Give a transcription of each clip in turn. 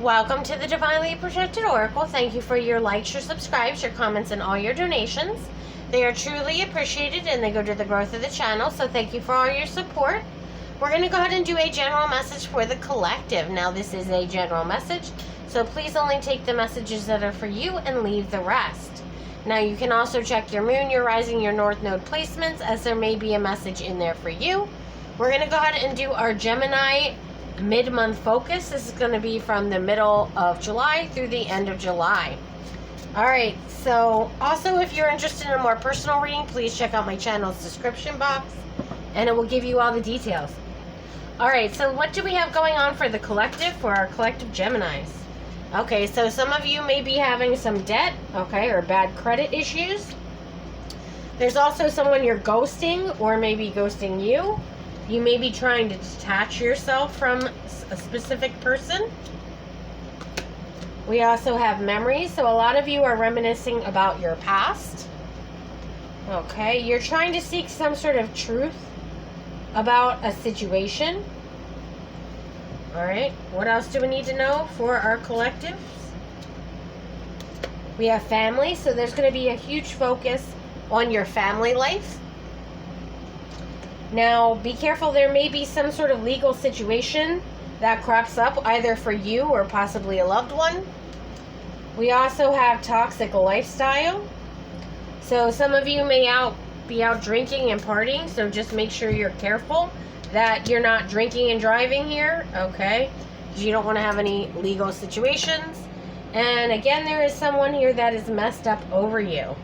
Welcome to the Divinely Protected Oracle. Thank you for your likes, your subscribes, your comments, and all your donations. They are truly appreciated and they go to the growth of the channel, so thank you for all your support. We're going to go ahead and do a general message for the collective. Now, this is a general message, so please only take the messages that are for you and leave the rest. Now, you can also check your moon, your rising, your north node placements, as there may be a message in there for you. We're going to go ahead and do our Gemini mid-month focus. This is going to be from the middle of July through the end of July. Alright, so also if you're interested in a more personal reading, please check out my channel's description box and it will give you all the details. Alright, so what do we have going on for the collective, for our collective Geminis? Okay, so some of you may be having some debt, okay, or bad credit issues. There's also someone you're ghosting or maybe ghosting you. You may be trying to detach yourself from a specific person. We also have memories, so a lot of you are reminiscing about your past. Okay, you're trying to seek some sort of truth about a situation. Alright, what else do we need to know for our collectives? We have family, so there's going to be a huge focus on your family life. Now, be careful, there may be some sort of legal situation that crops up, either for you or possibly a loved one. We also have toxic lifestyle. So some of you may be out drinking and partying, so just make sure you're careful that you're not drinking and driving here, okay? Because you don't want to have any legal situations. And again, there is someone here that is messed up over you.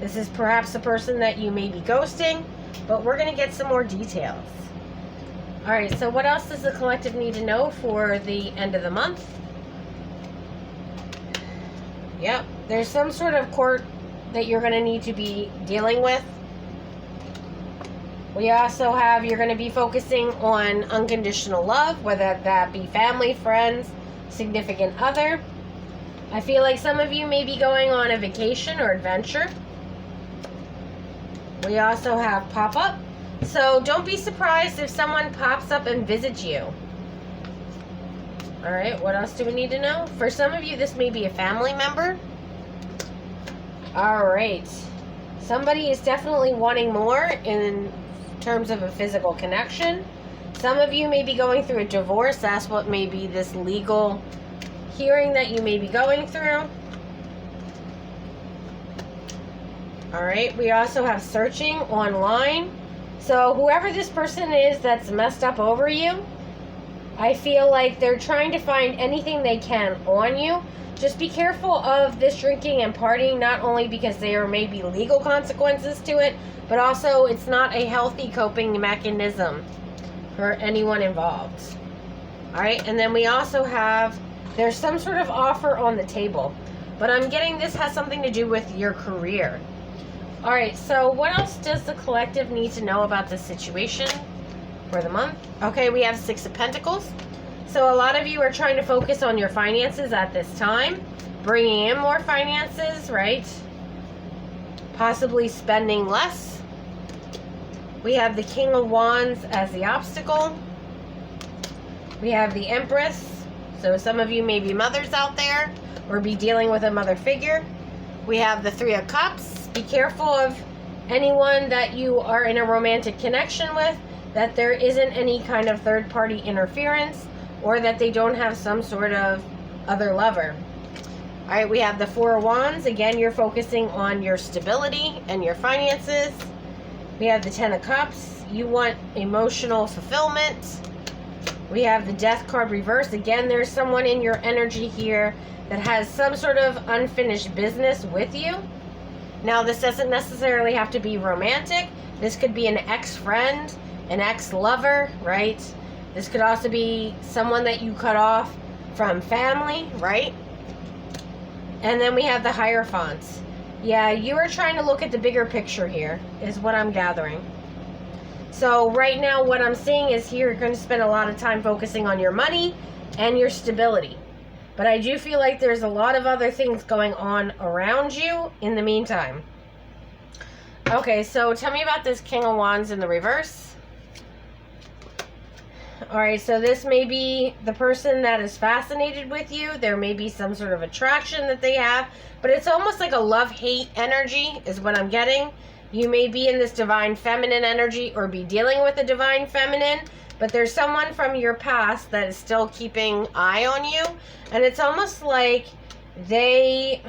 This is perhaps a person that you may be ghosting, but we're going to get some more details. Alright, so what else does the collective need to know for the end of the month? Yep, there's some sort of court that you're going to need to be dealing with. We also have, you're going to be focusing on unconditional love, whether that be family, friends, significant other. I feel like some of you may be going on a vacation or adventure. We also have pop-up. So don't be surprised if someone pops up and visits you. Alright, what else do we need to know? For some of you, this may be a family member. Alright. Somebody is definitely wanting more in terms of a physical connection. Some of you may be going through a divorce. That's what may be this legal hearing that you may be going through. Alright, we also have searching online. So whoever this person is that's messed up over you, I feel like they're trying to find anything they can on you. Just be careful of this drinking and partying, not only because there may be legal consequences to it, but also it's not a healthy coping mechanism for anyone involved. Alright, and then we also have, there's some sort of offer on the table, but I'm getting this has something to do with your career. Alright, so what else does the collective need to know about this situation for the month? Okay, we have Six of Pentacles. So a lot of you are trying to focus on your finances at this time. Bringing in more finances, right? Possibly spending less. We have the King of Wands as the obstacle. We have the Empress. So some of you may be mothers out there or be dealing with a mother figure. We have the Three of Cups. Be careful of anyone that you are in a romantic connection with, that there isn't any kind of third-party interference, or that they don't have some sort of other lover. Alright, we have the Four of Wands. Again, you're focusing on your stability and your finances. We have the Ten of Cups. You want emotional fulfillment. We have the Death card reversed. Again, there's someone in your energy here that has some sort of unfinished business with you. Now, this doesn't necessarily have to be romantic. This could be an ex-friend, an ex-lover, right? This could also be someone that you cut off from family, right? And then we have the Hierophant. Yeah, you are trying to look at the bigger picture here, is what I'm gathering. So right now, what I'm seeing is here, you're going to spend a lot of time focusing on your money and your stability. But I do feel like there's a lot of other things going on around you in the meantime. Okay, so tell me about this King of Wands in the reverse. All right, so this may be the person that is fascinated with you. There may be some sort of attraction that they have, but it's almost like a love-hate energy is what I'm getting. You may be in this divine feminine energy or be dealing with a divine feminine, but there's someone from your past that is still keeping eye on you, and it's almost like they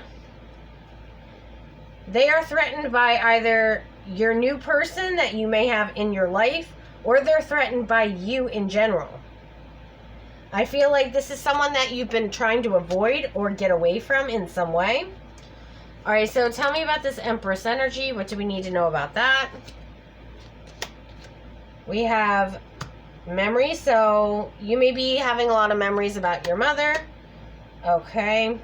are threatened by either your new person that you may have in your life, or they're threatened by you in general. I feel like this is someone that you've been trying to avoid or get away from in some way. All right, so tell me about this Empress energy. What do we need to know about that? We have memories, so you may be having a lot of memories about your mother. Okay.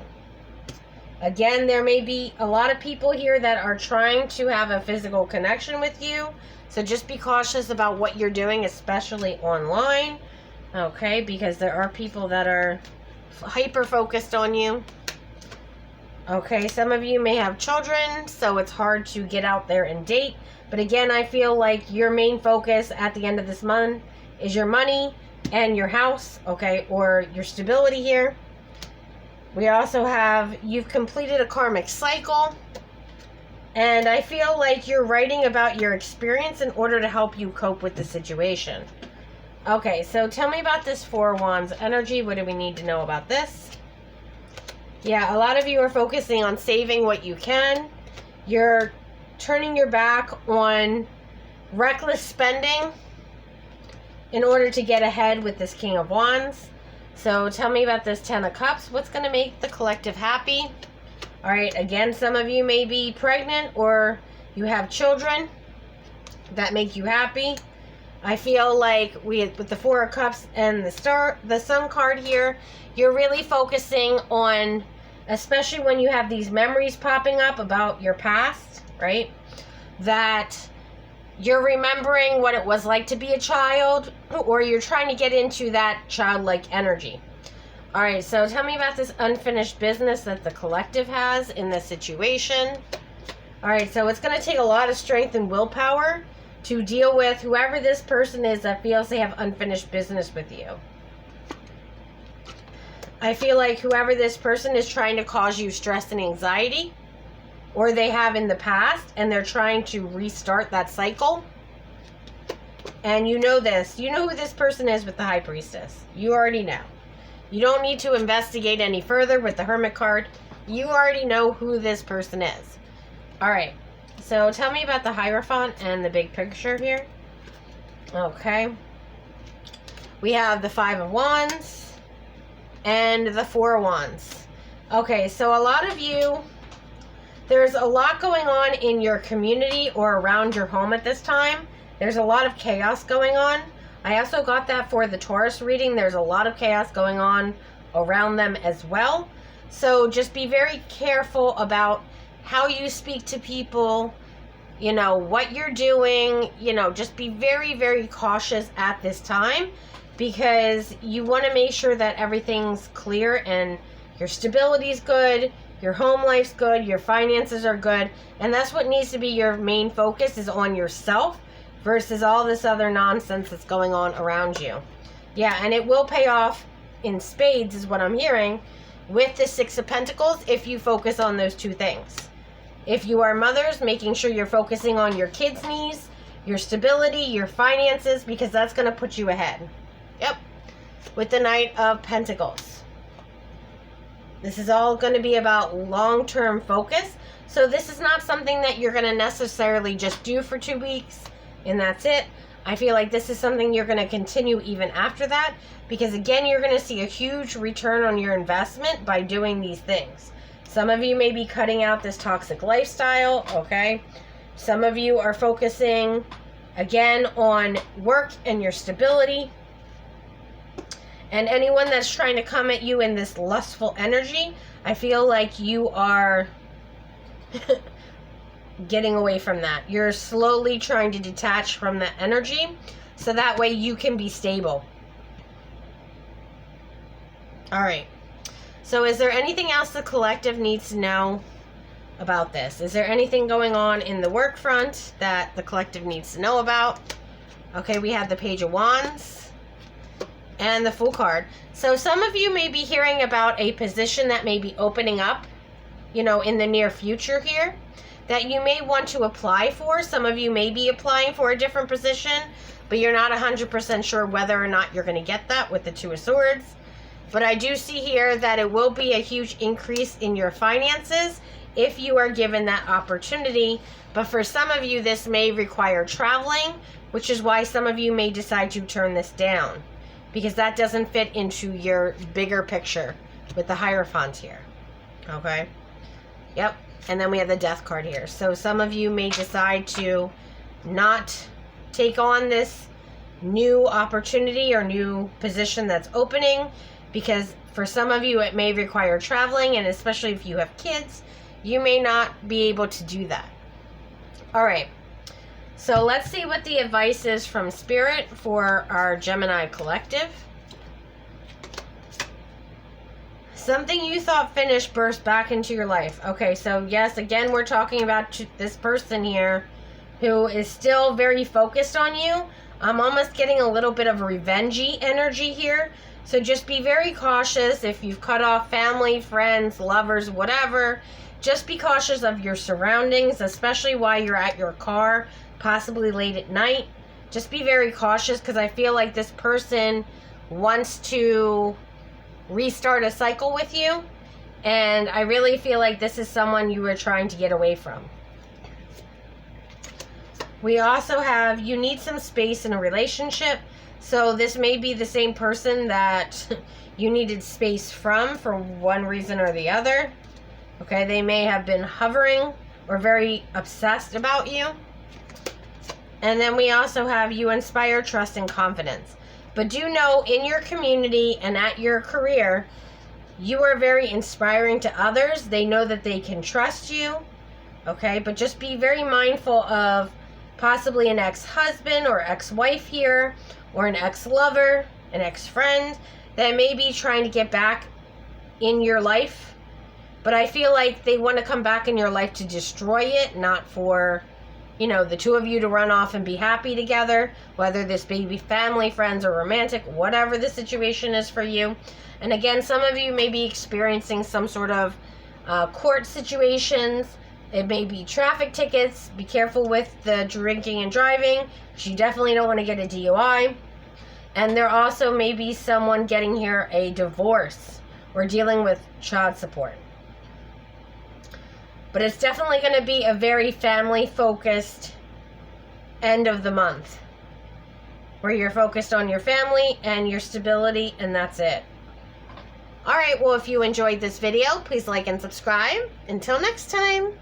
Again, there may be a lot of people here that are trying to have a physical connection with you. So just be cautious about what you're doing, especially online. Okay, because there are people that are hyper-focused on you. Okay, some of you may have children, so it's hard to get out there and date. But again, I feel like your main focus at the end of this month is your money and your house, okay, or your stability here. We also have, you've completed a karmic cycle. And I feel like you're writing about your experience in order to help you cope with the situation. Okay, so tell me about this Four of Wands energy. What do we need to know about this? Yeah, a lot of you are focusing on saving what you can. You're turning your back on reckless spending in order to get ahead with this King of Wands. So tell me about this Ten of Cups. What's going to make the collective happy? All right, again, some of you may be pregnant or you have children that make you happy. I feel like with the Four of Cups and the Sun card here, you're really focusing on, especially when you have these memories popping up about your past, right? That you're remembering what it was like to be a child, or you're trying to get into that childlike energy. All right, so tell me about this unfinished business that the collective has in this situation. All right, so it's going to take a lot of strength and willpower to deal with whoever this person is that feels they have unfinished business with you. I feel like whoever this person is trying to cause you stress and anxiety, or they have in the past, and they're trying to restart that cycle. And you know this. You know who this person is with the High Priestess. You already know. You don't need to investigate any further with the Hermit card. You already know who this person is. All right. So tell me about the Hierophant and the big picture here. Okay. We have the Five of Wands and the Four of Wands. Okay, so a lot of you, there's a lot going on in your community or around your home at this time. There's a lot of chaos going on. I also got that for the Taurus reading. There's a lot of chaos going on around them as well. So just be very careful about how you speak to people, you know, what you're doing, you know, just be very, very cautious at this time, because you want to make sure that everything's clear and your stability is good, your home life's good, your finances are good, and that's what needs to be your main focus, is on yourself versus all this other nonsense that's going on around you. Yeah, and it will pay off in spades is what I'm hearing with the Six of Pentacles if you focus on those two things. If you are mothers, making sure you're focusing on your kids' needs, your stability, your finances, because that's going to put you ahead. Yep. With the Knight of Pentacles. This is all going to be about long-term focus. So this is not something that you're going to necessarily just do for 2 weeks and that's it. I feel like this is something you're going to continue even after that, because again, you're going to see a huge return on your investment by doing these things. Some of you may be cutting out this toxic lifestyle, okay? Some of you are focusing, again, on work and your stability. And anyone that's trying to come at you in this lustful energy, I feel like you are getting away from that. You're slowly trying to detach from that energy so that way you can be stable. All right. So is there anything else the collective needs to know about this? Is there anything going on in the work front that the collective needs to know about? Okay, we have the Page of Wands. and the Fool card. So some of you may be hearing about a position that may be opening up, in the near future here, that you may want to apply for. Some of you may be applying for a different position, but you're not 100% sure whether or not you're going to get that with the Two of Swords. But I do see here that it will be a huge increase in your finances if you are given that opportunity. But for some of you, this may require traveling, which is why some of you may decide to turn this down, because that doesn't fit into your bigger picture with the Hierophant here. Okay? Yep. And then we have the Death card here. So some of you may decide to not take on this new opportunity or new position that's opening, because for some of you it may require traveling, and especially if you have kids, you may not be able to do that. All right. So let's see what the advice is from Spirit for our Gemini collective. Something you thought finished burst back into your life. Okay, so yes, again, we're talking about this person here who is still very focused on you. I'm almost getting a little bit of revengey energy here. So just be very cautious if you've cut off family, friends, lovers, whatever. Just be cautious of your surroundings, especially while you're at your car, possibly late at night. Just be very cautious, because I feel like this person wants to restart a cycle with you, and I really feel like this is someone you were trying to get away from. We also have, you need some space in a relationship. So this may be the same person that you needed space from for one reason or the other. Okay, they may have been hovering or very obsessed about you. And then we also have, you inspire trust and confidence. But do know, in your community and at your career, you are very inspiring to others. They know that they can trust you. Okay, but just be very mindful of possibly an ex-husband or ex-wife here, or an ex-lover, an ex-friend that may be trying to get back in your life. But I feel like they want to come back in your life to destroy it, not for, the two of you to run off and be happy together, whether this be family, friends, or romantic, whatever the situation is for you. And again, some of you may be experiencing some sort of court situations. It may be traffic tickets. Be careful with the drinking and driving, because you definitely don't want to get a DUI. And there also may be someone getting here a divorce or dealing with child support. But it's definitely going to be a very family-focused end of the month, where you're focused on your family and your stability, and that's it. Alright, well, if you enjoyed this video, please like and subscribe. Until next time.